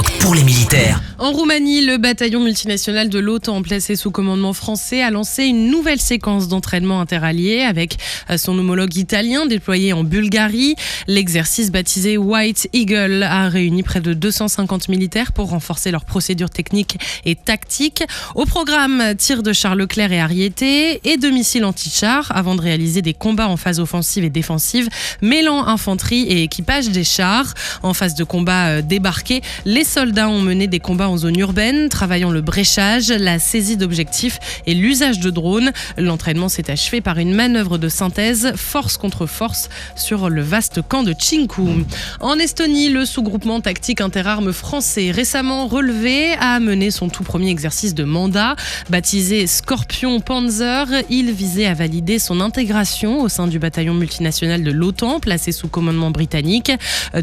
Skyrock pour les militaires. En Roumanie, le bataillon multinational de l'OTAN placé sous commandement français a lancé une nouvelle séquence d'entraînement interallié avec son homologue italien déployé en Bulgarie. L'exercice baptisé White Eagle a réuni près de 250 militaires pour renforcer leurs procédures techniques et tactiques. Au programme, tir de chars Leclerc et Ariete et de missiles anti-chars avant de réaliser des combats en phase offensive et défensive, mêlant infanterie et équipage des chars. En phase de combat débarqué, les soldats ont mené des combats en zone urbaine, travaillant le bréchage, la saisie d'objectifs et l'usage de drones. L'entraînement s'est achevé par une manœuvre de synthèse, force contre force, sur le vaste camp de Tchinku. En Estonie, le sous-groupement tactique interarmes français, récemment relevé, a mené son tout premier exercice de mandat. Baptisé Scorpion Panzer, il visait à valider son intégration au sein du bataillon multinational de l'OTAN, placé sous commandement britannique.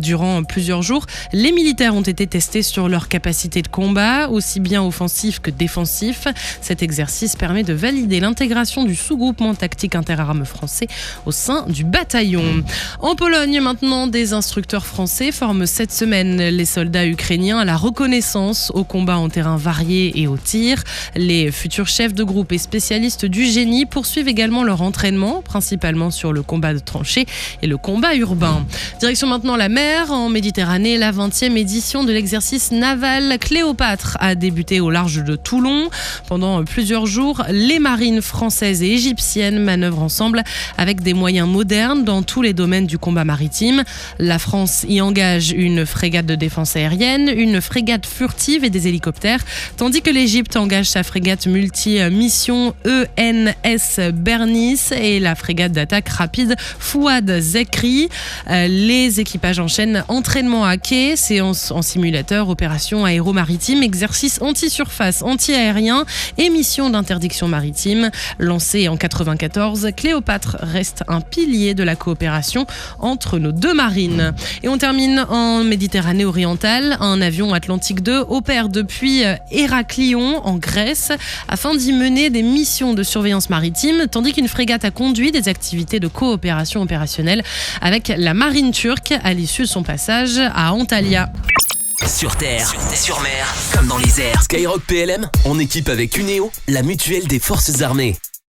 Durant plusieurs jours, les militaires ont été testés sur leur capacité de combat, aussi bien offensif que défensif. Cet exercice permet de valider l'intégration du sous-groupement tactique interarmes français au sein du bataillon. En Pologne, maintenant, des instructeurs français forment cette semaine les soldats ukrainiens à la reconnaissance, au combat en terrain varié et au tir. Les futurs chefs de groupe et spécialistes du génie poursuivent également leur entraînement, principalement sur le combat de tranchées et le combat urbain. Direction maintenant la mer. En Méditerranée, la 20e édition de l'exercice naval Cléopâtre a débuté au large de Toulon. Pendant plusieurs jours, les marines françaises et égyptiennes manœuvrent ensemble avec des moyens modernes dans tous les domaines du combat maritime. La France y engage une frégate de défense aérienne, une frégate furtive et des hélicoptères, tandis que l'Égypte engage sa frégate multi-mission ENS Bernice et la frégate d'attaque rapide Fouad Zekri. Les équipages enchaînent entraînement à quai, séances en simulateur, opérations aéromaritimes, exercices anti-surface, anti-aérien et missions d'interdiction maritime. Lancée en 1994, Cléopâtre reste un pilier de la coopération entre nos deux marines. Et on termine en Méditerranée orientale. Un avion Atlantique 2 opère depuis Héraclion en Grèce afin d'y mener des missions de surveillance maritime, tandis qu'une frégate a conduit des activités de coopération opérationnelle avec la marine turque à l'issue de son passage à Antalya. Sur terre, sur mer, comme dans les airs. Skyrock PLM, en équipe avec Uneo, la mutuelle des forces armées.